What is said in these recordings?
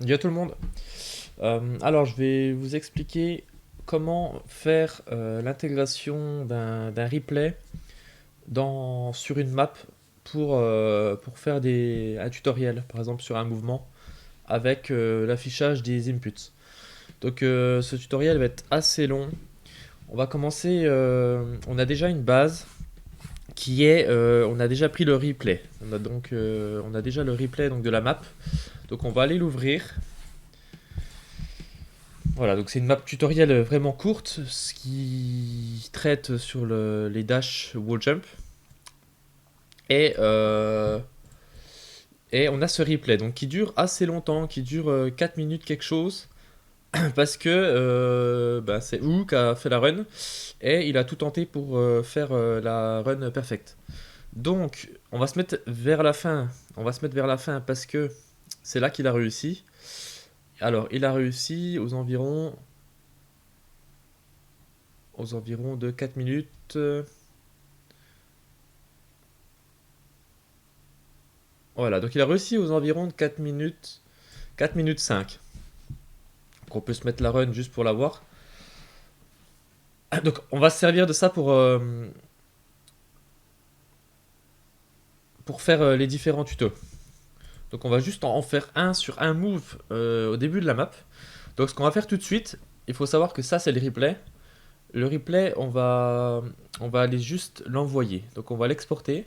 Salut à tout le monde. Alors, je vais vous expliquer comment faire l'intégration d'un replay sur une map pour faire un tutoriel, par exemple sur un mouvement, avec l'affichage des inputs. Donc, ce tutoriel va être assez long. On va commencer, on a déjà une base on a déjà pris le replay. On a déjà le replay donc, de la map. Donc, on va aller l'ouvrir. Voilà, donc c'est une map tutoriel vraiment courte, ce qui traite sur les dash wall jump. Et, euh, et on a ce replay donc qui dure assez longtemps, qui dure 4 minutes quelque chose, parce que c'est Ou qui a fait la run, et il a tout tenté pour faire la run perfect. Donc on va se mettre vers la fin, parce que c'est là qu'il a réussi. Alors il a réussi aux environs de 4 minutes. Voilà, donc il a réussi aux environs de 4 minutes, 4 minutes 5. Donc on peut se mettre la run juste pour l'avoir. Donc on va se servir de ça pour faire les différents tutos. Donc on va juste en faire un sur un move au début de la map. Donc ce qu'on va faire tout de suite, il faut savoir que ça c'est le replay. Le replay, on va aller juste l'envoyer. Donc on va l'exporter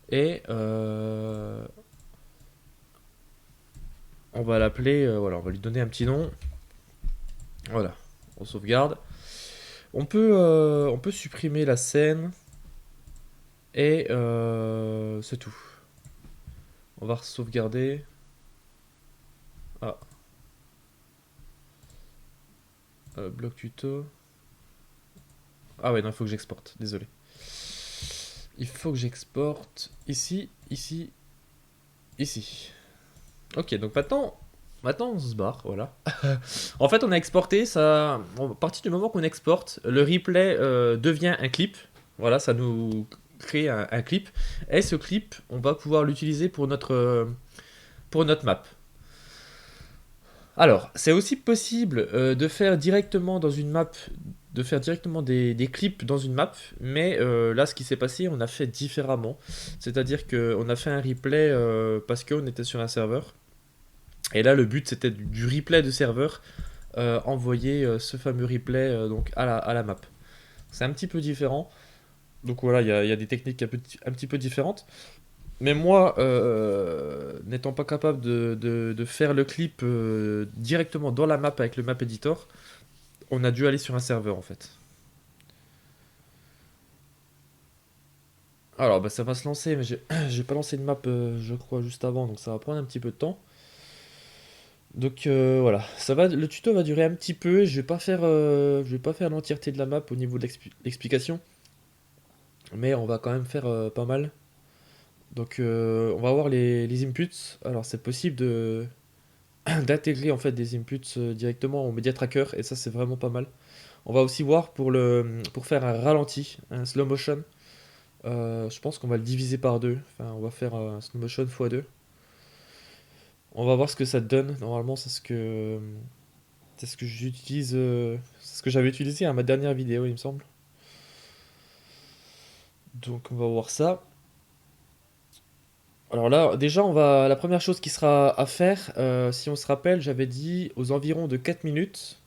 et on va l'appeler, voilà, on va lui donner un petit nom. Voilà, on sauvegarde. On peut supprimer la scène et c'est tout. On va sauvegarder. Ah, bloc tuto. Ah ouais, non, il faut que j'exporte, désolé. Il faut que j'exporte ici, ici, ici. Ok, donc maintenant on se barre, voilà. En fait, on a exporté ça. À partir du moment qu'on exporte, le replay devient un clip. Voilà, ça nous crée un clip. Et ce clip, on va pouvoir l'utiliser pour notre map. Alors, c'est aussi possible de faire directement dans une map, de faire directement des clips dans une map, mais là, ce qui s'est passé, on a fait différemment. C'est-à-dire qu'on a fait un replay parce qu'on était sur un serveur. Et là, le but, c'était du replay de serveur, envoyer ce fameux replay donc à la map. C'est un petit peu différent. Donc voilà, il y a des techniques un petit peu différentes. Mais moi, n'étant pas capable de faire le clip directement dans la map avec le map editor, on a dû aller sur un serveur en fait. Alors bah, ça va se lancer, mais j'ai pas lancé une map je crois juste avant, donc ça va prendre un petit peu de temps. Donc voilà, le tuto va durer un petit peu. Je vais pas faire l'entièreté de la map au niveau de l'explication, mais on va quand même faire pas mal. Donc on va voir les inputs. Alors c'est possible de d'intégrer en fait des inputs directement au media tracker et ça c'est vraiment pas mal. On va aussi voir pour faire un ralenti, un slow motion. Je pense qu'on va le diviser par deux. Enfin, on va faire un slow motion x2. On va voir ce que ça donne. Normalement, c'est ce que j'utilise, c'est ce que j'avais utilisé à ma dernière vidéo, il me semble. Donc, on va voir ça. Alors là, déjà, la première chose qui sera à faire, si on se rappelle, j'avais dit aux environs de 4 minutes,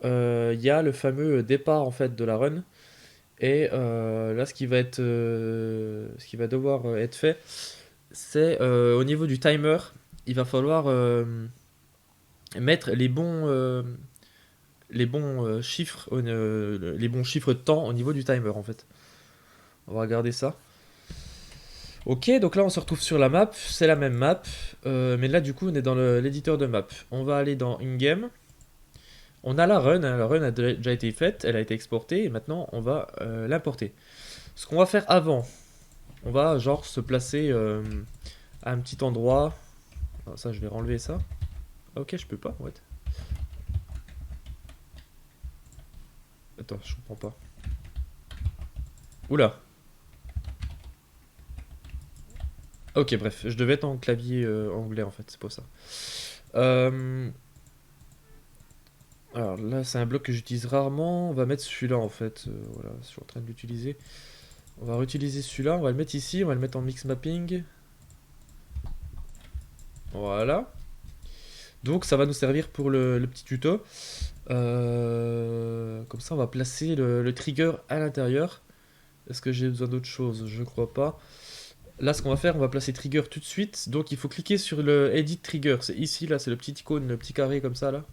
il y a le fameux départ en fait de la run. Et là, ce qui va devoir être fait, c'est au niveau du timer, il va falloir mettre les bons chiffres, les bons chiffres de temps au niveau du timer en fait. On va regarder ça. Ok, donc là on se retrouve sur la map, c'est la même map, mais là du coup on est dans l'éditeur de map. On va aller dans in-game. On a la run, hein, la run a déjà été faite, elle a été exportée et maintenant on va l'importer. Ce qu'on va faire avant, on va genre se placer à un petit endroit. Ah, ça, je vais renlever ça. Ok, je peux pas, what? Attends, je comprends pas. Oula. Ok, bref, je devais être en clavier anglais en fait, c'est pour ça. Euh, alors là, c'est un bloc que j'utilise rarement. On va mettre celui-là en fait. Voilà, je suis en train de l'utiliser. On va réutiliser celui-là. On va le mettre ici. On va le mettre en mix mapping. Voilà. Donc ça va nous servir pour le petit tuto. Comme ça, on va placer le trigger à l'intérieur. Est-ce que j'ai besoin d'autre chose? Je crois pas. Là, ce qu'on va faire, on va placer trigger tout de suite. Donc, il faut cliquer sur le edit trigger. C'est ici, là, c'est le petit icône, le petit carré comme ça, là.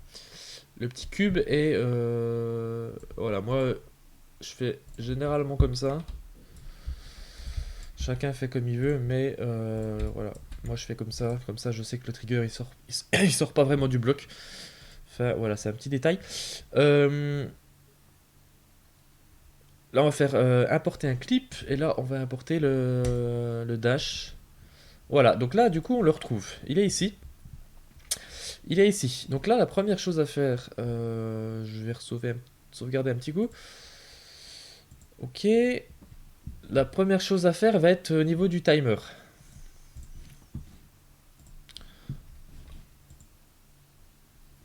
Le petit cube. Et voilà, moi, je fais généralement comme ça. Chacun fait comme il veut, mais voilà. Moi, je fais comme ça. Comme ça, je sais que le trigger, il sort pas vraiment du bloc. Enfin, voilà, c'est un petit détail. Là, on va faire importer un clip. Et là, on va importer le dash. Voilà, donc là, du coup, on le retrouve. Il est ici. Il est ici. Donc là, la première chose à faire, je vais sauvegarder un petit coup. Ok. La première chose à faire va être au niveau du timer.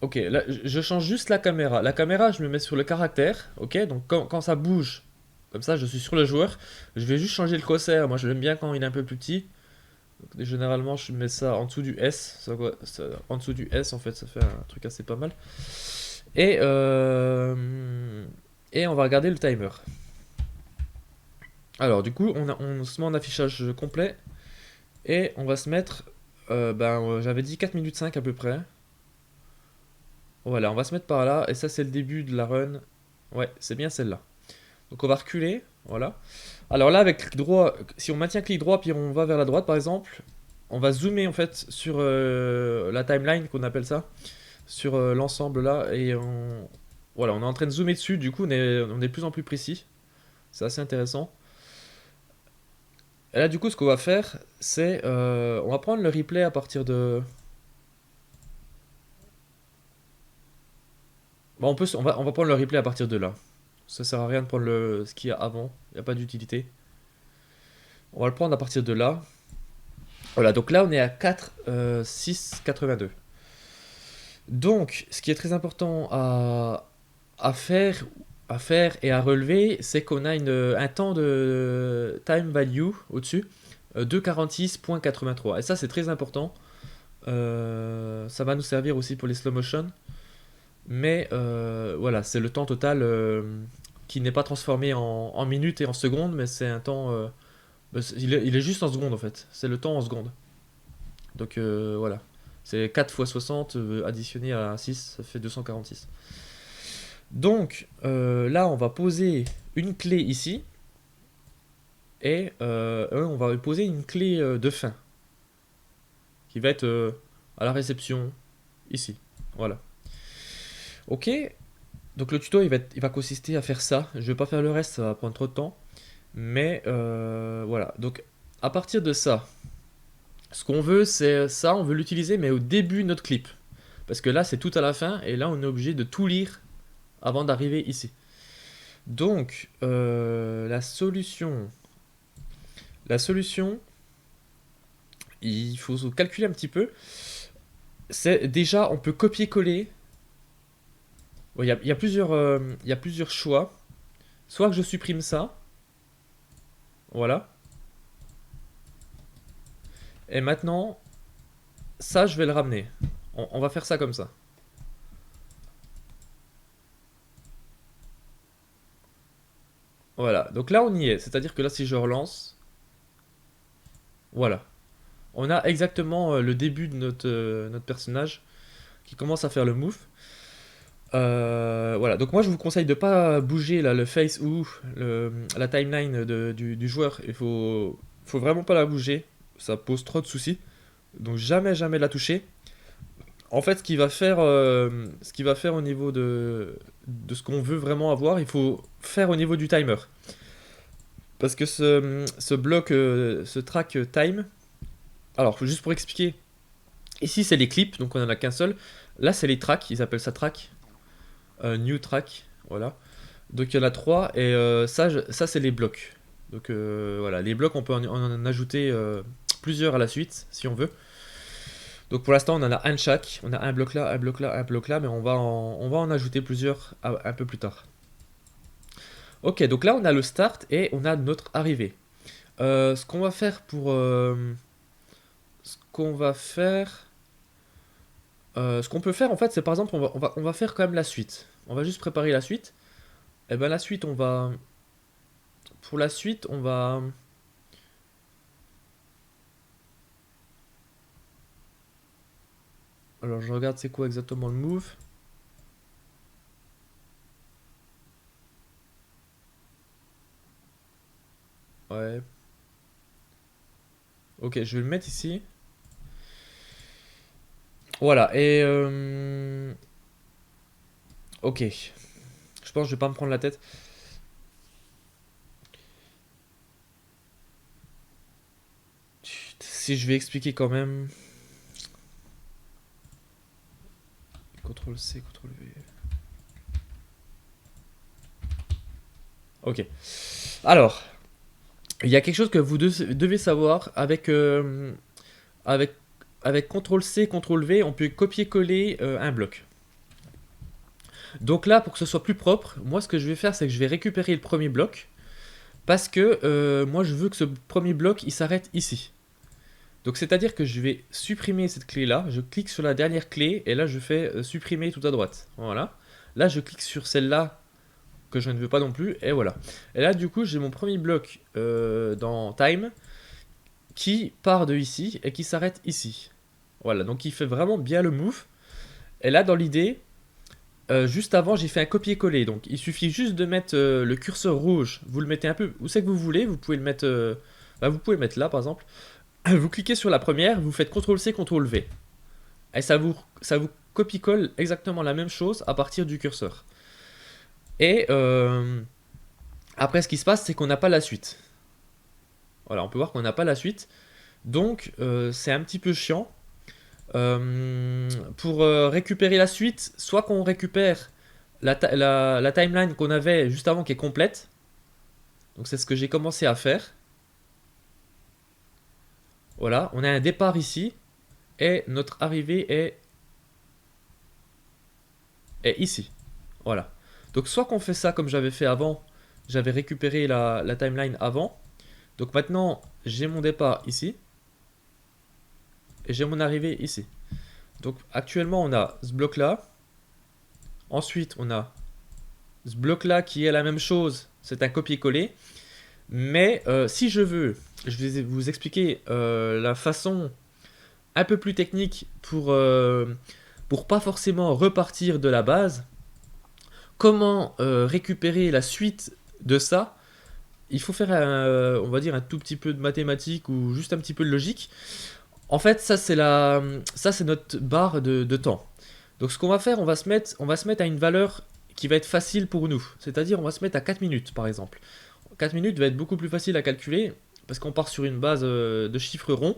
Ok, là, je change juste la caméra. La caméra, je me mets sur le caractère. Ok, donc quand ça bouge, comme ça, je suis sur le joueur. Je vais juste changer le crosshair. Moi, je l'aime bien quand il est un peu plus petit. Donc, généralement, je mets ça en dessous du S. En dessous du S, en fait, ça fait un truc assez pas mal. Et, et on va regarder le timer. Alors, du coup, on se met en affichage complet. Et on va se mettre. J'avais dit 4 minutes 5 à peu près. Voilà, on va se mettre par là. Et ça, c'est le début de la run. Ouais, c'est bien celle-là. Donc, on va reculer. Voilà. Alors là, avec clic droit, si on maintient clic droit, puis on va vers la droite, par exemple, on va zoomer en fait sur la timeline, qu'on appelle ça, sur l'ensemble là. Et voilà, on est en train de zoomer dessus. Du coup, on est de plus en plus précis. C'est assez intéressant. Et là, du coup, ce qu'on va faire, c'est on va prendre le replay à partir de. Bon, on va prendre le replay à partir de là. Ça sert à rien de prendre ce qu'il y a avant. Il n'y a pas d'utilité. On va le prendre à partir de là. Voilà, donc là, on est à 4, 6, 82. Donc, ce qui est très important à faire, et à relever, c'est qu'on a un temps de time value au-dessus de 46,83. Et ça, c'est très important. Ça va nous servir aussi pour les slow motion. Mais voilà, c'est le temps total qui n'est pas transformé en minutes et en secondes, mais c'est un temps. Il est juste en secondes en fait. C'est le temps en secondes. Donc voilà. C'est 4 fois 60 additionné à 6, ça fait 246. Donc là, on va poser une clé ici. Et on va poser une clé de fin. Qui va être à la réception ici. Voilà. Ok. Donc le tuto il va consister à faire ça. Je vais pas faire le reste, ça va prendre trop de temps. Mais voilà. Donc à partir de ça, ce qu'on veut c'est ça, on veut l'utiliser mais au début de notre clip. Parce que là c'est tout à la fin et là on est obligé de tout lire avant d'arriver ici. Donc la solution, il faut se calculer un petit peu. C'est déjà on peut copier-coller. Il y a plusieurs choix. Soit que je supprime ça, voilà. Et maintenant, ça, je vais le ramener. On va faire ça comme ça. Voilà. Donc là, on y est. C'est-à-dire que là, si je relance, voilà. On a exactement le début de notre personnage qui commence à faire le move. Voilà. Donc moi, je vous conseille de pas bouger là, le face ou la timeline du joueur. Il faut vraiment pas la bouger. Ça pose trop de soucis. Donc jamais, jamais la toucher. En fait, ce qu'il va faire au niveau de ce qu'on veut vraiment avoir, il faut faire au niveau du timer. Parce que ce bloc, ce track time, alors juste pour expliquer, ici c'est les clips, donc on en a qu'un seul. Là c'est les tracks, ils appellent ça track, new track, voilà. Donc il y en a trois et ça c'est les blocs. Donc voilà, les blocs on peut en ajouter plusieurs à la suite si on veut. Donc pour l'instant, on en a un de chaque. On a un bloc là, un bloc là, un bloc là, mais on va en ajouter plusieurs un peu plus tard. Ok, donc là, on a le start et on a notre arrivée. Ce qu'on va faire pour... ce qu'on va faire... ce qu'on peut faire, en fait, c'est par exemple, on va faire quand même la suite. On va juste préparer la suite. Et ben la suite, on va... Pour la suite, on va... Alors, je regarde c'est quoi exactement le move. Ouais. Ok, je vais le mettre ici. Voilà, et... ok. Je pense que je vais pas me prendre la tête. Si je vais expliquer quand même... CTRL C, CTRL V... Ok. Alors, il y a quelque chose que vous devez savoir avec, avec, avec CTRL C, CTRL V, on peut copier-coller un bloc. Donc là, pour que ce soit plus propre, moi ce que je vais faire, c'est que je vais récupérer le premier bloc. Parce que moi je veux que ce premier bloc il s'arrête ici. Donc c'est-à-dire que je vais supprimer cette clé là, je clique sur la dernière clé et là je fais supprimer tout à droite. Voilà. Là je clique sur celle-là que je ne veux pas non plus et voilà. Et là du coup j'ai mon premier bloc dans time qui part de ici et qui s'arrête ici. Voilà, donc il fait vraiment bien le move. Et là dans l'idée, juste avant j'ai fait un copier-coller. Donc il suffit juste de mettre le curseur rouge, vous le mettez un peu où c'est que vous voulez, vous pouvez le mettre, vous pouvez le mettre là par exemple. Vous cliquez sur la première, vous faites CTRL C, CTRL V. Et ça vous copie-colle exactement la même chose à partir du curseur. Et après, ce qui se passe, c'est qu'on n'a pas la suite. Voilà, on peut voir qu'on n'a pas la suite. Donc, c'est un petit peu chiant. Pour récupérer la suite, soit qu'on récupère la timeline qu'on avait juste avant qui est complète. Donc, c'est ce que j'ai commencé à faire. Voilà, on a un départ ici. Et notre arrivée est ici. Voilà. Donc soit qu'on fait ça comme j'avais fait avant, j'avais récupéré la timeline avant. Donc maintenant, j'ai mon départ ici. Et j'ai mon arrivée ici. Donc actuellement, on a ce bloc-là. Ensuite, on a ce bloc-là qui est la même chose. C'est un copier-coller. Mais si je veux, je vais vous expliquer la façon un peu plus technique pour pas forcément repartir de la base. Comment récupérer la suite de ça? Il faut faire, on va dire, un tout petit peu de mathématiques ou juste un petit peu de logique. En fait, ça c'est notre barre de temps. Donc ce qu'on va faire, on va se mettre à une valeur qui va être facile pour nous. C'est-à-dire, on va se mettre à 4 minutes, par exemple. 4 minutes va être beaucoup plus facile à calculer parce qu'on part sur une base de chiffres ronds.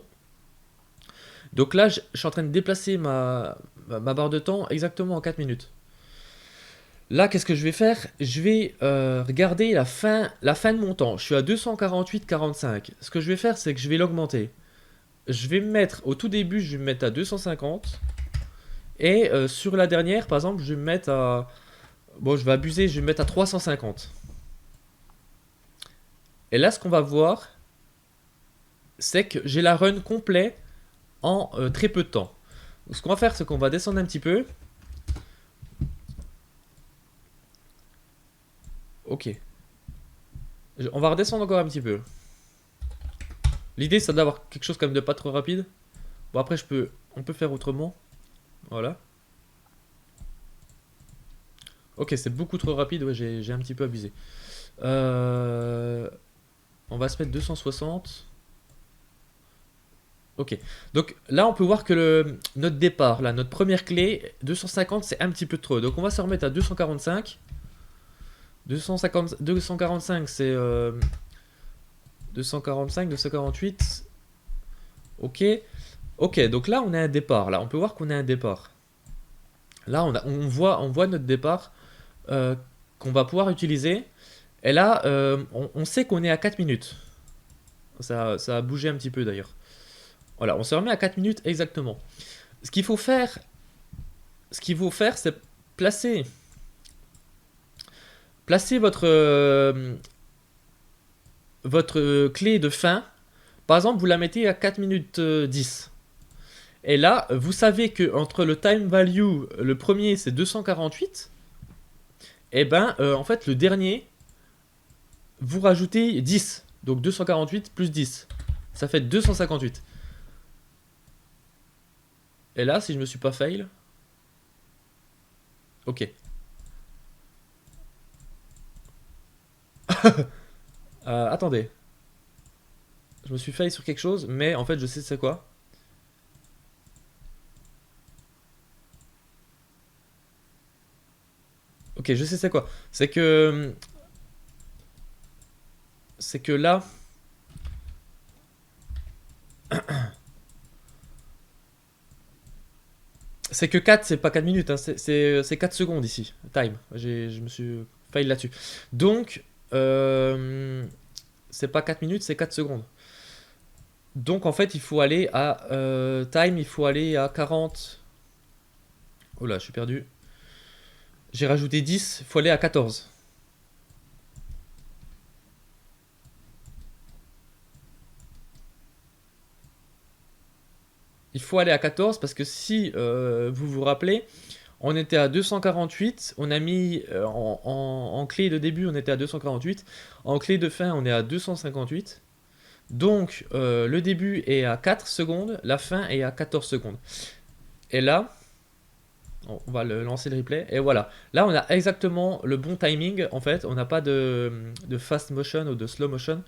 Donc là, je suis en train de déplacer ma barre de temps exactement en 4 minutes. Là, qu'est-ce que je vais faire? Je vais regarder la fin de mon temps. Je suis à 248,45. Ce que je vais faire, c'est que je vais l'augmenter. Je vais me mettre, au tout début, je vais me mettre à 250. Et sur la dernière, par exemple, je vais me mettre à... Bon, je vais abuser, je vais me mettre à 350. Et là, ce qu'on va voir, c'est que j'ai la run complet en très peu de temps. Donc, ce qu'on va faire, c'est qu'on va descendre un petit peu. Ok. On va redescendre encore un petit peu. L'idée, c'est d'avoir quelque chose quand même de pas trop rapide. Bon, après, on peut faire autrement. Voilà. Ok, c'est beaucoup trop rapide. Ouais, j'ai un petit peu abusé. On va se mettre 260. Ok. Donc là, on peut voir que notre départ, là, notre première clé, 250, c'est un petit peu trop. Donc on va se remettre à 245. 245, c'est 245, 248. Ok. Ok, donc là, on a un départ. Là, on peut voir qu'on a un départ. Là, on voit notre départ qu'on va pouvoir utiliser. Et là, on sait qu'on est à 4 minutes. Ça a bougé un petit peu d'ailleurs. Voilà, on se remet à 4 minutes exactement. Ce qu'il faut faire, c'est placer, votre clé de fin. Par exemple, vous la mettez à 4 minutes 10. Et là, vous savez que entre le time value, le premier c'est 248. Et ben, en fait, le dernier, vous rajoutez 10. Donc 248 plus 10. Ça fait 258. Et là, si je me suis pas fail. Ok. Attendez. Je me suis fail sur quelque chose, mais en fait, je sais c'est quoi. Ok, je sais c'est quoi. C'est que là. C'est que 4, c'est pas 4 minutes, hein, c'est 4 secondes ici. Time. Je me suis fail là-dessus. Donc, c'est pas 4 minutes, c'est 4 secondes. Donc, en fait, il faut aller à. Time, il faut aller à 40. Oh là, je suis perdu. J'ai rajouté 10, il faut aller à 14. Il faut aller à 14 parce que si vous vous rappelez, on était à 248, on a mis en clé de début on était à 248, en clé de fin on est à 258. Donc le début est à 4 secondes, la fin est à 14 secondes. Et là, on va lancer le replay, et voilà. Là on a exactement le bon timing en fait, on n'a pas de fast motion ou de slow motion.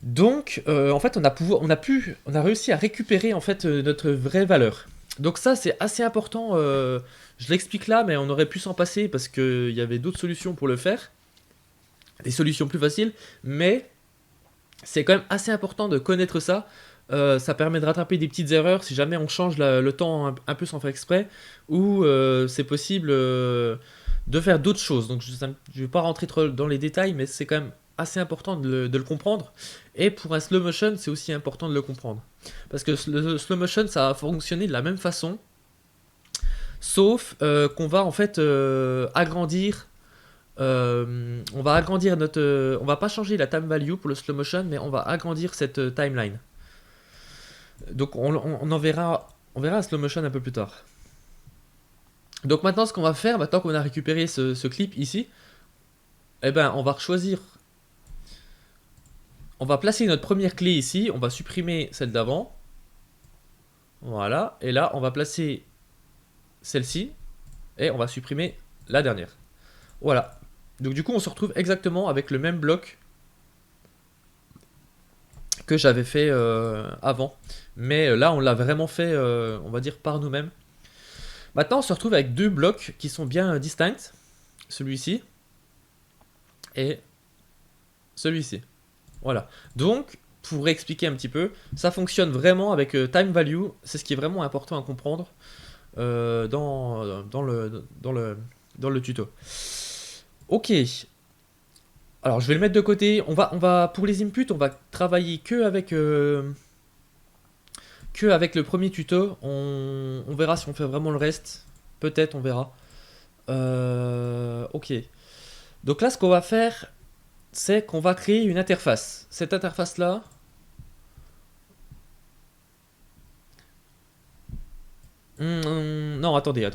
Donc, en fait, on a réussi à récupérer en fait notre vraie valeur. Donc ça, c'est assez important. Je l'explique là, mais on aurait pu s'en passer parce qu'il y avait d'autres solutions pour le faire, des solutions plus faciles. Mais c'est quand même assez important de connaître ça. Ça permet de rattraper des petites erreurs si jamais on change le temps un peu sans faire exprès, ou c'est possible de faire d'autres choses. Donc je ne vais pas rentrer trop dans les détails, mais c'est quand même assez important de le comprendre. Et pour un slow motion, c'est aussi important de le comprendre. Parce que le slow motion, ça va fonctionner de la même façon, sauf qu'on va en fait agrandir. On va agrandir on va pas changer la time value pour le slow motion, mais on va agrandir cette timeline. Donc on en verra, on verra un slow motion un peu plus tard. Donc maintenant, ce qu'on va faire, maintenant qu'on a récupéré ce clip ici, eh ben on va choisir. On va placer notre première clé ici, on va supprimer celle d'avant. Voilà, et là on va placer celle-ci, et on va supprimer la dernière. Voilà. Donc du coup on se retrouve exactement avec le même bloc que j'avais fait avant. Mais là on l'a vraiment fait, on va dire, par nous-mêmes. Maintenant on se retrouve avec deux blocs qui sont bien distincts. Celui-ci et celui-ci. Voilà. Donc, pour expliquer un petit peu, ça fonctionne vraiment avec time value. C'est ce qui est vraiment important à comprendre dans le tuto. Ok. Alors, je vais le mettre de côté. Pour les inputs, on va travailler que avec le premier tuto. On verra si on fait vraiment le reste. Peut-être, on verra. Ok. Donc là, ce qu'on va faire, c'est qu'on va créer une interface. Cette interface-là, non, attendez.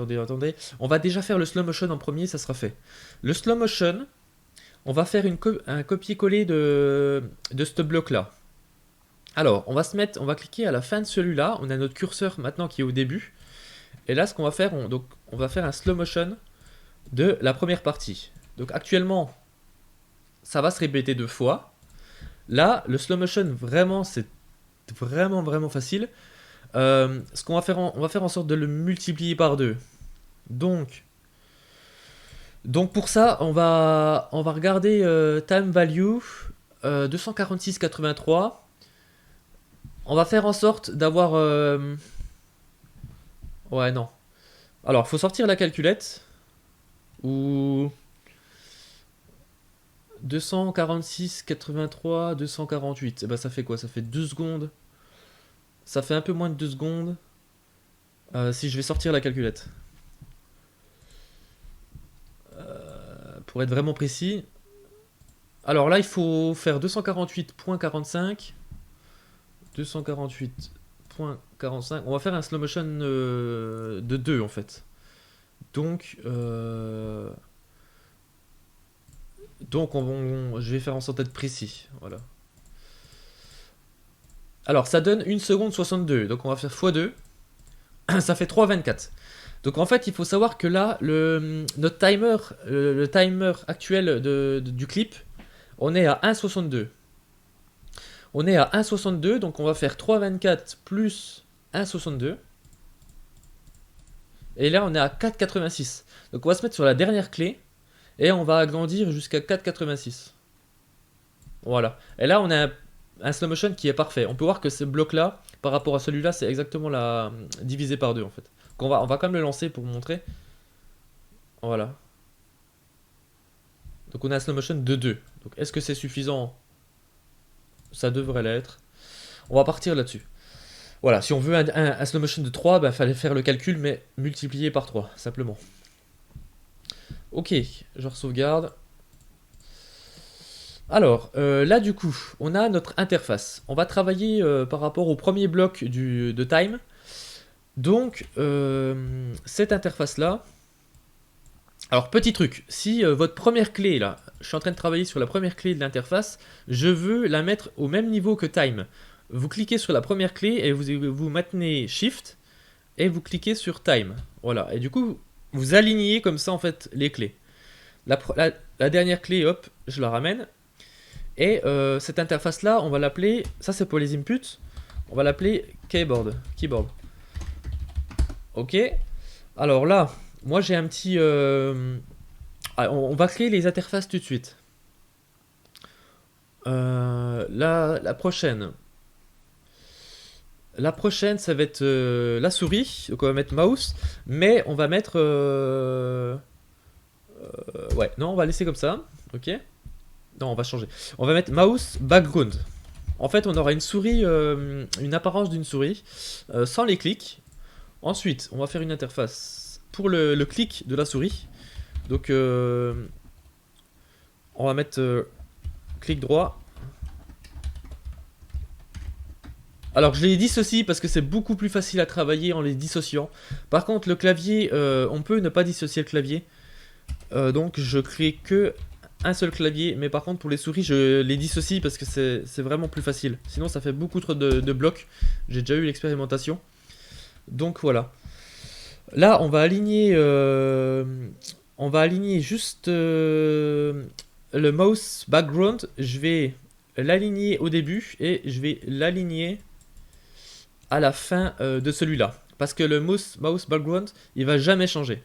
On va déjà faire le slow motion en premier, ça sera fait. Le slow motion, on va faire un copier-coller de ce bloc-là. Alors, on va cliquer à la fin de celui-là. On a notre curseur maintenant qui est au début. Et là, ce qu'on va faire, on va faire un slow motion de la première partie. Donc actuellement, ça va se répéter 2 fois. Là, le slow motion, vraiment, c'est vraiment facile. Ce qu'on va faire, on va faire en sorte de le multiplier par 2. Donc pour ça, on va regarder time value 246,83. On va faire en sorte d'avoir... Ouais, non. Alors, il faut sortir la calculette. Ou... 246,83, 248. Et bah ça fait quoi? Ça fait 2 secondes. Ça fait un peu moins de 2 secondes. Si je vais sortir la calculette. Pour être vraiment précis. Alors là, il faut faire 248.45. 248.45. On va faire un slow motion de 2 en fait. Donc, je vais faire en sorte d'être précis. Voilà. Alors, ça donne 1 seconde 62. Donc, on va faire x2. Ça fait 3,24. Donc, en fait, il faut savoir que là, notre timer, le timer actuel du clip, on est à 1,62. On est à 1,62. Donc, on va faire 3,24 plus 1,62. Et là, on est à 4,86. Donc, on va se mettre sur la dernière clé. Et on va agrandir jusqu'à 4,86. Voilà. Et là, on a un slow motion qui est parfait. On peut voir que ce bloc-là, par rapport à celui-là, c'est exactement divisé par 2 en fait. Donc on va quand même le lancer pour vous montrer. Voilà. Donc on a un slow motion de 2. Donc est-ce que c'est suffisant? Ça devrait l'être. On va partir là-dessus. Voilà, si on veut un slow motion de 3, il fallait faire le calcul, mais multiplié par 3, simplement. Ok, je sauvegarde. Alors, là du coup, on a notre interface. On va travailler par rapport au premier bloc de time. Donc, cette interface-là... Alors, petit truc, si votre première clé, là, je suis en train de travailler sur la première clé de l'interface, je veux la mettre au même niveau que time. Vous cliquez sur la première clé et vous maintenez Shift et vous cliquez sur time. Voilà, et du coup, vous alignez comme ça, en fait, les clés. La dernière clé, hop, je la ramène. Et cette interface-là, on va l'appeler, ça c'est pour les inputs, on va l'appeler keyboard. Ok. Alors là, moi j'ai un petit... on va créer les interfaces tout de suite. La prochaine. La prochaine, ça va être la souris. Donc on va mettre mouse. Mais on va mettre... ouais, non, on va laisser comme ça. Ok. Non, on va changer. On va mettre mouse background. En fait, on aura une souris, une apparence d'une souris, sans les clics. Ensuite, on va faire une interface pour le clic de la souris. Donc, on va mettre clic droit. Alors, je les dissocie parce que c'est beaucoup plus facile à travailler en les dissociant. Par contre, le clavier, on peut ne pas dissocier le clavier. Donc, je crée que un seul clavier, mais par contre pour les souris je les dissocie parce que c'est vraiment plus facile. Sinon ça fait beaucoup trop de blocs. J'ai déjà eu l'expérimentation. Donc voilà. Là on va aligner juste le mouse background. Je vais l'aligner au début et je vais l'aligner à la fin de celui-là. Parce que le mouse background il va jamais changer.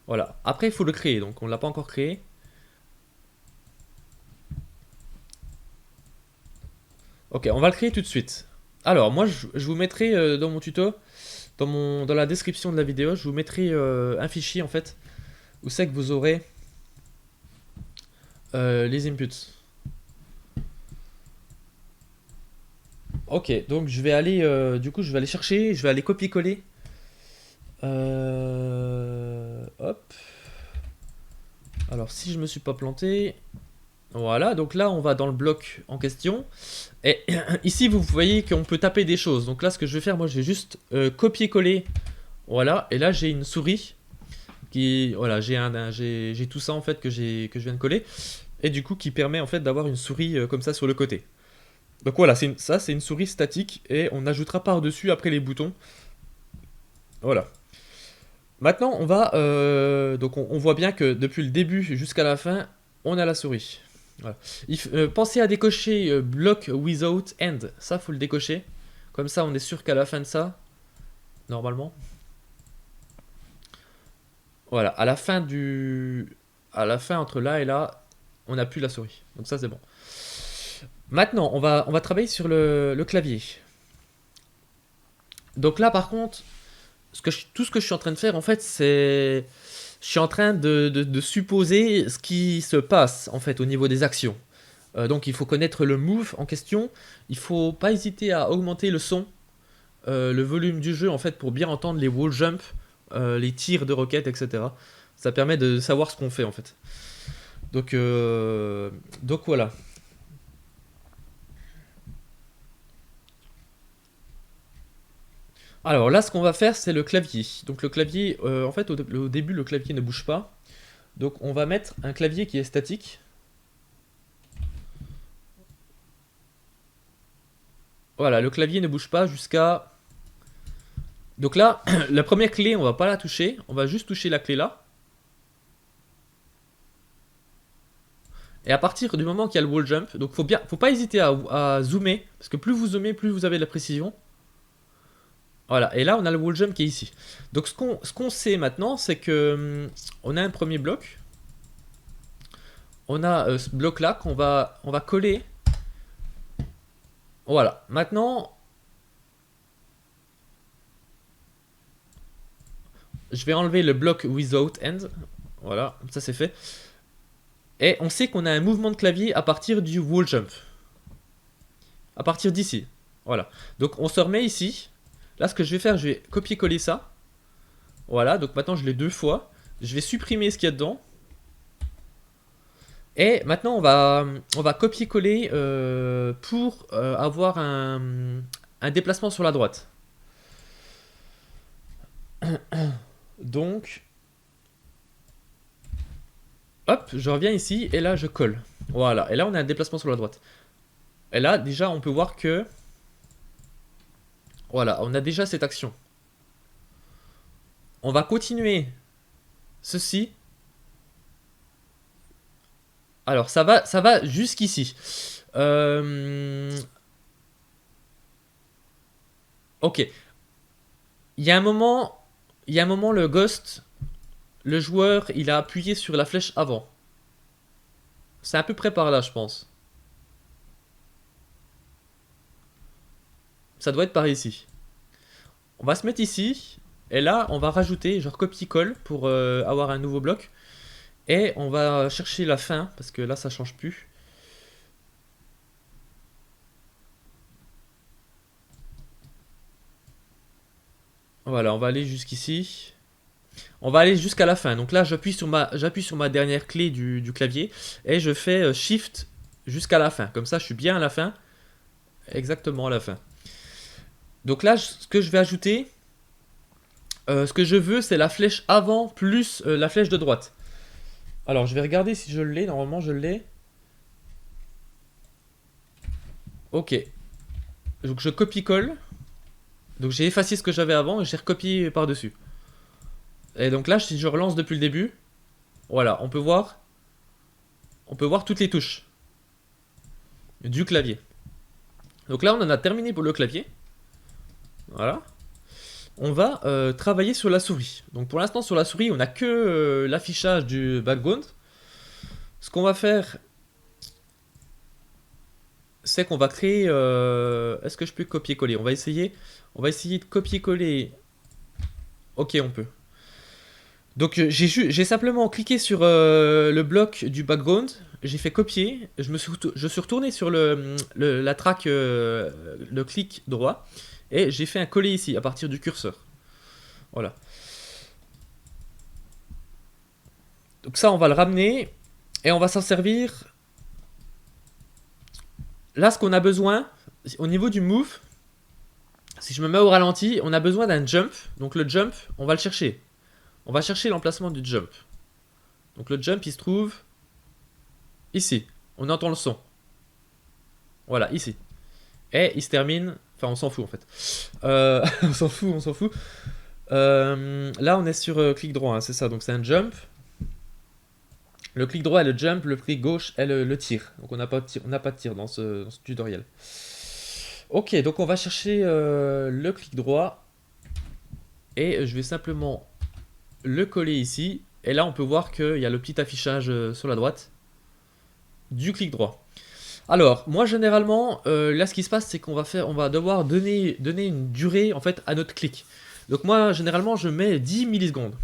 Voilà. Après il faut le créer, donc on l'a pas encore créé. Ok, on va le créer tout de suite. Alors, moi, je vous mettrai dans mon tuto, dans la description de la vidéo, je vous mettrai un fichier, en fait, où c'est que vous aurez les inputs. Ok, donc je vais aller, du coup, je vais aller chercher, je vais aller copier-coller. Hop. Alors, si je me suis pas planté... Voilà, donc là on va dans le bloc en question. Et ici vous voyez qu'on peut taper des choses. Donc là ce que je vais faire, moi je vais juste copier-coller. Voilà, et là j'ai une souris qui... Voilà, j'ai tout ça en fait que je viens de coller. Et du coup qui permet en fait d'avoir une souris comme ça sur le côté. Donc voilà, ça c'est une souris statique et on ajoutera par-dessus après les boutons. Voilà. Maintenant on va... donc on voit bien que depuis le début jusqu'à la fin, on a la souris. Voilà. Pensez à décocher block without end. Ça, faut le décocher. Comme ça, on est sûr qu'à la fin de ça, normalement. Voilà, à la fin entre là et là, on n'a plus la souris. Donc ça, c'est bon. Maintenant, on va travailler sur le clavier. Donc là, par contre, tout ce que je suis en train de faire, en fait, c'est... Je suis en train de supposer ce qui se passe, en fait, au niveau des actions. Donc il faut connaître le move en question. Il faut pas hésiter à augmenter le son le volume du jeu en fait pour bien entendre les wall jumps, les tirs de roquettes, etc. Ça permet de savoir ce qu'on fait en fait. Donc voilà. Alors là, ce qu'on va faire, c'est le clavier. Donc le clavier, en fait, au début, le clavier ne bouge pas. Donc on va mettre un clavier qui est statique. Voilà, le clavier ne bouge pas jusqu'à... Donc là, la première clé, on va pas la toucher. On va juste toucher la clé là. Et à partir du moment qu'il y a le wall jump, donc faut pas hésiter à zoomer. Parce que plus vous zoomez, plus vous avez de la précision. Voilà, et là on a le wall jump qui est ici. Donc ce qu'on sait maintenant, c'est que on a un premier bloc. On a ce bloc là on va coller. Voilà, maintenant je vais enlever le bloc without end. Voilà, ça c'est fait. Et on sait qu'on a un mouvement de clavier à partir du wall jump. À partir d'ici. Voilà. Donc on se remet ici. Là ce que je vais faire, je vais copier-coller ça. Voilà, donc maintenant je l'ai 2 fois. Je vais supprimer ce qu'il y a dedans. Et maintenant on va copier-coller pour avoir un déplacement sur la droite. Donc, hop, je reviens ici et là je colle. Voilà, et là on a un déplacement sur la droite. Et là déjà on peut voir que... Voilà, on a déjà cette action. On va continuer ceci. Alors ça va jusqu'ici. Ok. Il y a un moment, le ghost, le joueur, il a appuyé sur la flèche avant. C'est à peu près par là, je pense. Ça doit être par ici. On va se mettre ici. Et là, on va rajouter, genre copie-colle pour avoir un nouveau bloc. Et on va chercher la fin, parce que là, ça change plus. Voilà, on va aller jusqu'ici. On va aller jusqu'à la fin. Donc là, j'appuie sur ma dernière clé du clavier. Et je fais Shift jusqu'à la fin. Comme ça, je suis bien à la fin. Exactement à la fin. Donc là, ce que je vais ajouter, ce que je veux, c'est la flèche avant plus la flèche de droite. Alors, je vais regarder si je l'ai. Normalement, je l'ai. Ok. Donc, je copie-colle. Donc, j'ai effacé ce que j'avais avant et j'ai recopié par-dessus. Et donc là, si je relance depuis le début, voilà, on peut voir toutes les touches du clavier. Donc là, on en a terminé pour le clavier. Voilà. On va travailler sur la souris. Donc pour l'instant, sur la souris, on n'a que l'affichage du background. Ce qu'on va faire, c'est qu'on va créer... Est-ce que je peux copier-coller? On va essayer de copier-coller. Ok, on peut. Donc j'ai simplement cliqué sur le bloc du background, j'ai fait copier, je suis retourné sur la track, le clic droit, et j'ai fait un coller ici à partir du curseur. Voilà. Donc ça, on va le ramener, et on va s'en servir. Là, ce qu'on a besoin, au niveau du move, si je me mets au ralenti, on a besoin d'un jump. Donc le jump, on va le chercher. On va chercher l'emplacement du jump. Donc le jump, il se trouve ici. On entend le son. Voilà, ici. Et il se termine... Enfin, on s'en fout, en fait. On s'en fout. Là, on est sur clic droit, hein, c'est ça. Donc c'est un jump. Le clic droit est le jump, le clic gauche est le tir. Donc on n'a pas de tir dans ce tutoriel. Ok, donc on va chercher le clic droit. Et je vais simplement le coller ici. Et là, on peut voir qu'il y a le petit affichage sur la droite du clic droit. Alors, moi, généralement, là, ce qui se passe, c'est qu'on va devoir donner une durée, en fait, à notre clic. Donc moi, généralement, je mets 10 millisecondes.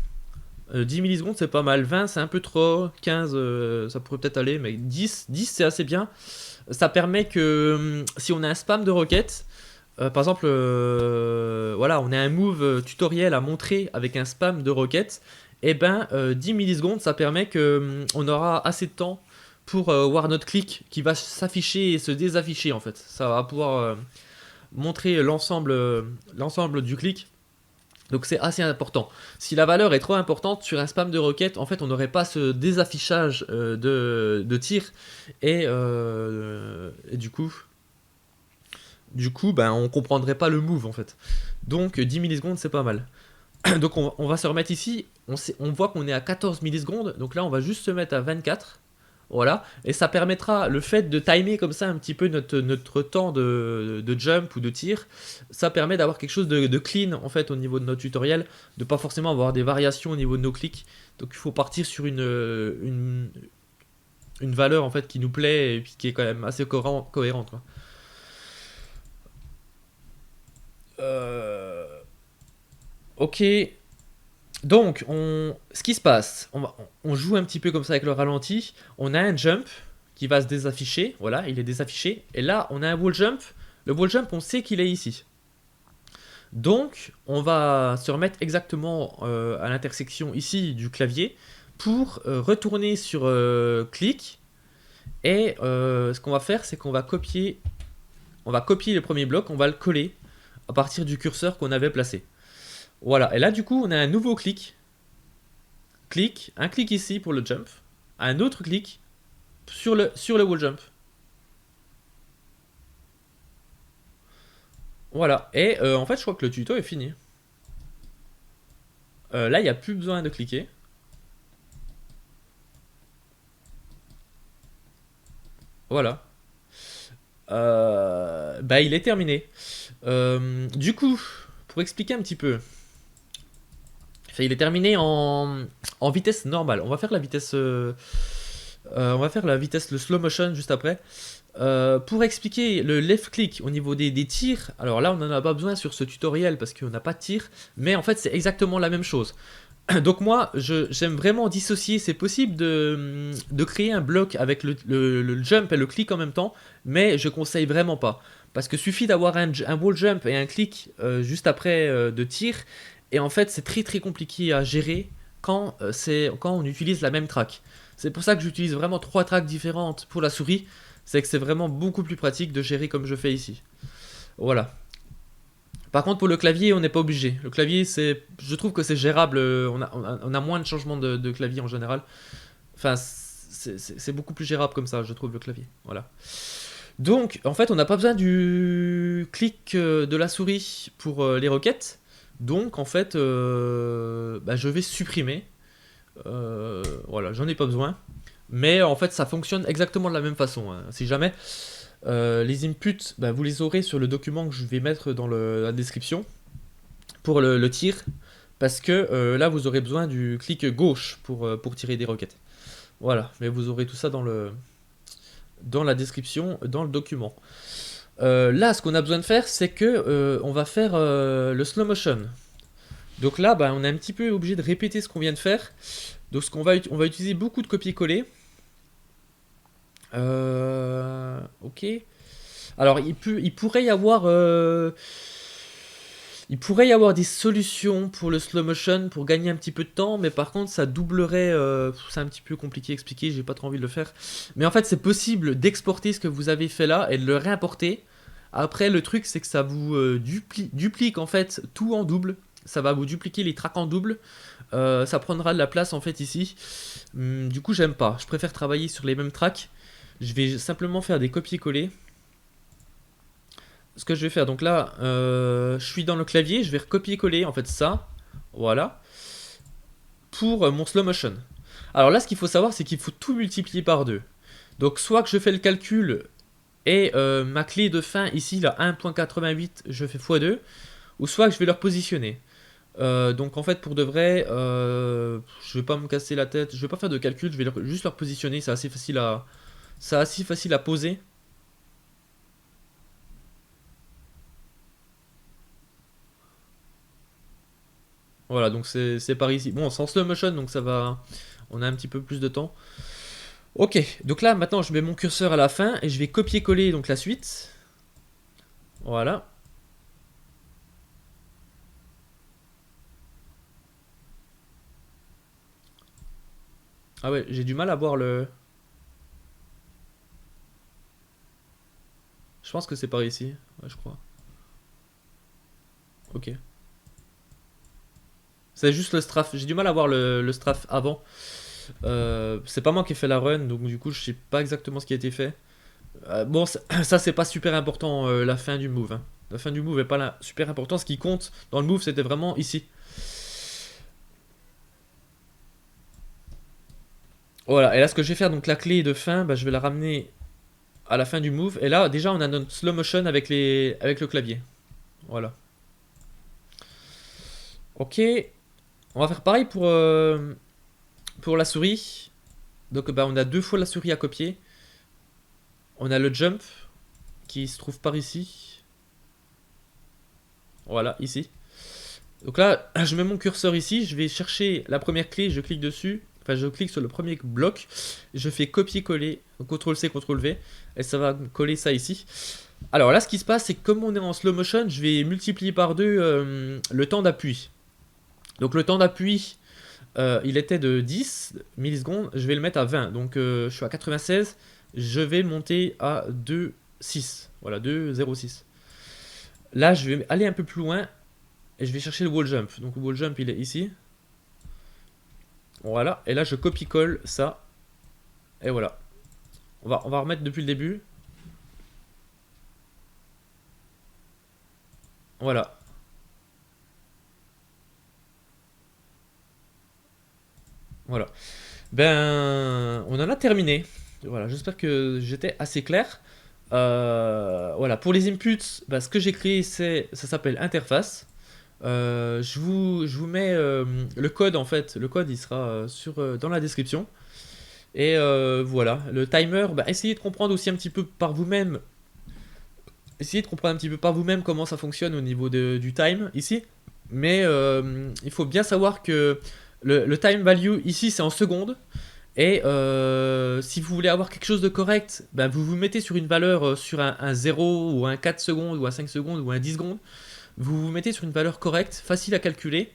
10 millisecondes, c'est pas mal. 20, c'est un peu trop. 15, ça pourrait peut-être aller. Mais 10 c'est assez bien. Ça permet que, si on a un spam de requêtes, par exemple, voilà, on a un move tutoriel à montrer avec un spam de requêtes, et ben 10 millisecondes, ça permet que on aura assez de temps pour voir notre clic qui va s'afficher et se désafficher en fait. Ça va pouvoir montrer l'ensemble du clic. Donc c'est assez important. Si la valeur est trop importante sur un spam de requête, en fait on n'aurait pas ce désaffichage de tir et du coup ben, on comprendrait pas le move en fait. Donc 10 millisecondes c'est pas mal. Donc on va se remettre ici, on voit qu'on est à 14 millisecondes, donc là on va juste se mettre à 24. Voilà, et ça permettra, le fait de timer comme ça un petit peu notre temps de jump ou de tir, ça permet d'avoir quelque chose de clean en fait au niveau de notre tutoriel, de pas forcément avoir des variations au niveau de nos clics. Donc il faut partir sur une valeur en fait qui nous plaît et puis qui est quand même assez cohérente, quoi. Ok, donc ce qui se passe, on joue un petit peu comme ça avec le ralenti, on a un jump qui va se désafficher, voilà, il est désaffiché, et là on a un wall jump, le wall jump on sait qu'il est ici. Donc on va se remettre exactement à l'intersection ici du clavier pour retourner sur clic, et ce qu'on va faire c'est qu'on va copier le premier bloc, on va le coller à partir du curseur qu'on avait placé. Voilà, et là du coup on a un nouveau clic, un clic ici pour le jump, un autre clic sur le wall jump. Voilà, et en fait je crois que le tuto est fini. Là il n'y a plus besoin de cliquer. Voilà. Bah il est terminé. Du coup, pour expliquer un petit peu, enfin, il est terminé en vitesse normale. On va faire la vitesse, le slow motion juste après. Pour expliquer le left click au niveau des tirs, alors là on n'en a pas besoin sur ce tutoriel parce qu'on n'a pas de tir, mais en fait c'est exactement la même chose. Donc moi j'aime vraiment dissocier, c'est possible de créer un bloc avec le jump et le clic en même temps, mais je conseille vraiment pas. Parce que suffit d'avoir un wall jump et un clic juste après de tir, et en fait c'est très très compliqué à gérer quand on utilise la même track. C'est pour ça que j'utilise vraiment 3 tracks différentes pour la souris, c'est que c'est vraiment beaucoup plus pratique de gérer comme je fais ici. Voilà. Par contre, pour le clavier, on n'est pas obligé. Le clavier, je trouve que c'est gérable. On a moins de changements de clavier en général. Enfin, c'est beaucoup plus gérable comme ça, je trouve, le clavier. Voilà. Donc, en fait, on n'a pas besoin du clic de la souris pour les requêtes. Donc, en fait, bah, je vais supprimer. Voilà, j'en ai pas besoin. Mais en fait, ça fonctionne exactement de la même façon, hein. Si jamais les inputs, bah, vous les aurez sur le document que je vais mettre dans la description pour le tir, parce que là vous aurez besoin du clic gauche pour tirer des requêtes. Voilà, mais vous aurez tout ça dans la description, dans le document. Là, ce qu'on a besoin de faire, c'est que on va faire le slow motion. Donc là, bah, on est un petit peu obligé de répéter ce qu'on vient de faire. Donc on va utiliser beaucoup de copier-coller. Ok. Alors il pourrait y avoir des solutions pour le slow motion pour gagner un petit peu de temps, mais par contre ça doublerait. C'est un petit peu compliqué à expliquer, j'ai pas trop envie de le faire. Mais en fait c'est possible d'exporter ce que vous avez fait là et de le réimporter. Après le truc c'est que ça vous duplique en fait tout en double. Ça va vous dupliquer les tracks en double. Ça prendra de la place en fait ici. Du coup j'aime pas. Je préfère travailler sur les mêmes tracks. Je vais simplement faire des copier-coller. Ce que je vais faire, donc là, je suis dans le clavier, je vais recopier-coller en fait ça. Voilà. Pour mon slow motion. Alors là, ce qu'il faut savoir, c'est qu'il faut tout multiplier par 2. Donc soit que je fais le calcul et ma clé de fin ici, là, 1.88, je fais x2. Ou soit que je vais le repositionner. Donc en fait, pour de vrai, je vais pas me casser la tête. Je vais pas faire de calcul, je vais juste le repositionner. C'est assez facile à poser. Voilà, donc c'est par ici. Bon, c'est en slow motion, donc ça va. On a un petit peu plus de temps. Ok, donc là maintenant je mets mon curseur à la fin et je vais copier-coller donc la suite. Voilà. Ah ouais, j'ai du mal à voir le... Je pense que c'est par ici. Ouais, je crois. Ok. C'est juste le strafe. J'ai du mal à voir le strafe avant. C'est pas moi qui ai fait la run, donc du coup je sais pas exactement ce qui a été fait. Bon, ça, c'est pas super important, la fin du move, hein. La fin du move est pas là, super important. Ce qui compte dans le move, c'était vraiment ici. Voilà, et là ce que je vais faire, donc la clé de fin, bah, je vais la ramener à la fin du move. Et là, déjà, on a notre slow motion avec le clavier. Voilà. Ok, on va faire pareil pour la souris. Donc bah, on a deux fois la souris à copier. On a le jump qui se trouve par ici. Voilà, ici. Donc là, je mets mon curseur ici, je vais chercher la première clé, je clique dessus, enfin je clique sur le premier bloc, je fais copier-coller, CTRL-C, CTRL-V, et ça va coller ça ici. Alors là, ce qui se passe, c'est que comme on est en slow motion, je vais multiplier par deux le temps d'appui. Donc le temps d'appui, il était de 10 millisecondes, je vais le mettre à 20. Donc je suis à 96, je vais monter à 2,6. Voilà, 2,06. Là, je vais aller un peu plus loin et je vais chercher le wall jump. Donc le wall jump, il est ici. Voilà, et là je copie-colle ça. Et voilà. On va remettre depuis le début. Voilà. Voilà. Ben, on en a terminé. Voilà, j'espère que j'étais assez clair. Voilà, pour les inputs, bah, ce que j'ai créé, ça s'appelle interface. Je vous mets le code en fait. Le code il sera dans la description. Et voilà, le timer, bah, essayez de comprendre aussi un petit peu par vous-même. Essayez de comprendre un petit peu par vous-même comment ça fonctionne au niveau du time ici. Mais il faut bien savoir que le time value ici c'est en secondes. Et si vous voulez avoir quelque chose de correct, ben vous vous mettez sur une valeur, sur un 0 ou un 4 secondes ou un 5 secondes ou un 10 secondes. Vous vous mettez sur une valeur correcte, facile à calculer.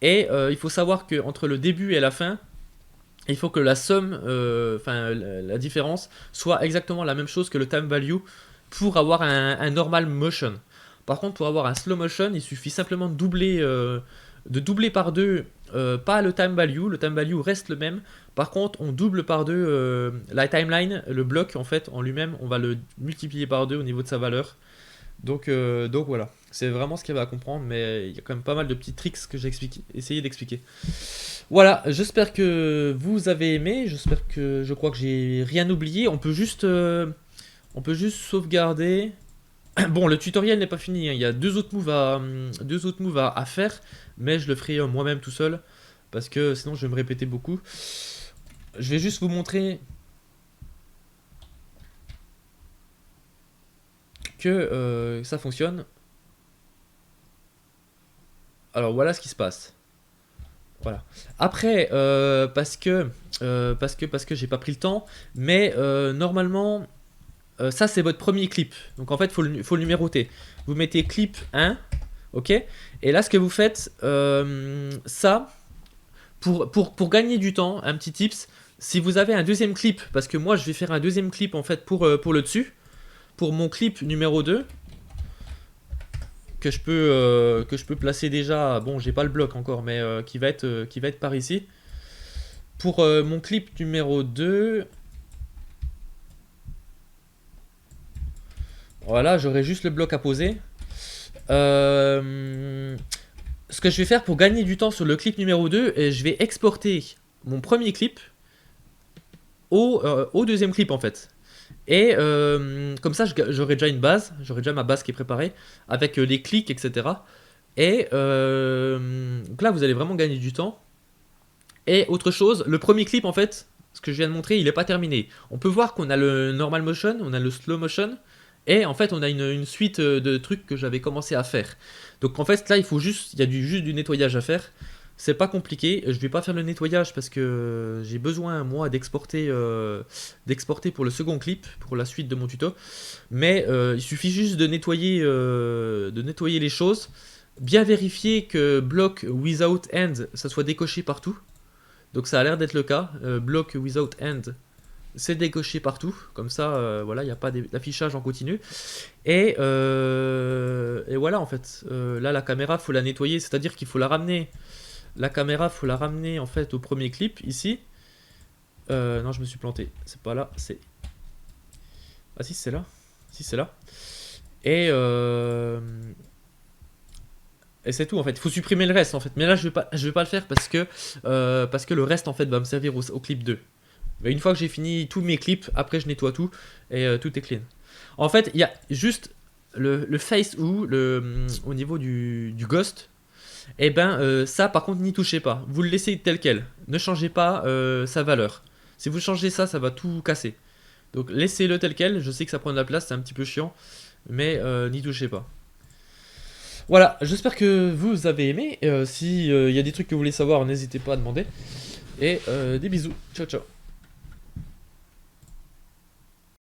Et il faut savoir qu'entre le début et la fin, il faut que la somme, enfin la différence, soit exactement la même chose que le time value pour avoir un normal motion. Par contre, pour avoir un slow motion, il suffit simplement de doubler par deux, pas le time value reste le même. Par contre, on double par deux la timeline, le bloc en fait en lui-même, on va le multiplier par deux au niveau de sa valeur. Donc voilà, c'est vraiment ce qu'il y avait à comprendre, mais il y a quand même pas mal de petits tricks que j'ai essayé d'expliquer. Voilà, j'espère que vous avez aimé, je crois que j'ai rien oublié. On peut juste sauvegarder. Bon, le tutoriel n'est pas fini, hein. Il y a deux autres moves à faire, mais je le ferai moi-même tout seul, parce que sinon je vais me répéter beaucoup. Je vais juste vous montrer que ça fonctionne. Alors voilà ce qui se passe. Voilà. Après, parce que j'ai pas pris le temps, mais normalement, ça c'est votre premier clip. Donc en fait, faut le numéroter. Vous mettez clip 1, ok. Et là, ce que vous faites, ça, pour gagner du temps, un petit tips, si vous avez un deuxième clip, parce que moi je vais faire un deuxième clip en fait pour le dessus, pour mon clip numéro 2, que je peux placer déjà. Bon, j'ai pas le bloc encore, mais qui va être par ici. Pour mon clip numéro 2, voilà, j'aurai juste le bloc à poser. Ce que je vais faire pour gagner du temps sur le clip numéro 2, je vais exporter mon premier clip au deuxième clip en fait. Et comme ça, j'aurai déjà une base, j'aurai déjà ma base qui est préparée, avec les clics, etc. Et donc là, vous allez vraiment gagner du temps. Et autre chose, le premier clip en fait, ce que je viens de montrer, il n'est pas terminé. On peut voir qu'on a le normal motion, on a le slow motion, et en fait on a une suite de trucs que j'avais commencé à faire. Donc en fait là il y a juste du nettoyage à faire. C'est pas compliqué, je vais pas faire le nettoyage parce que j'ai besoin moi d'exporter pour le second clip, pour la suite de mon tuto. Mais il suffit juste de nettoyer les choses, bien vérifier que block without end ça soit décoché partout. Donc ça a l'air d'être le cas. Block without end, c'est décoché partout. Comme ça, voilà, il n'y a pas d'affichage en continu. Et voilà, en fait. Là, la caméra, faut la nettoyer. C'est-à-dire qu'il faut la ramener. La caméra, faut la ramener, en fait, au premier clip, ici. Non, je me suis planté. C'est pas là, c'est... Ah si, c'est là. Si, c'est là. Et... Et c'est tout en fait, il faut supprimer le reste en fait. Mais là je vais pas le faire parce que le reste en fait va me servir au clip 2. Mais une fois que j'ai fini tous mes clips, après je nettoie tout et tout est clean. En fait, il y a juste le face ou au niveau du ghost. Et ben ça par contre n'y touchez pas. Vous le laissez tel quel. Ne changez pas sa valeur. Si vous changez ça, ça va tout casser. Donc laissez-le tel quel. Je sais que ça prend de la place, c'est un petit peu chiant. Mais n'y touchez pas. Voilà, j'espère que vous avez aimé. Si y a des trucs que vous voulez savoir, n'hésitez pas à demander. Et des bisous. Ciao, ciao.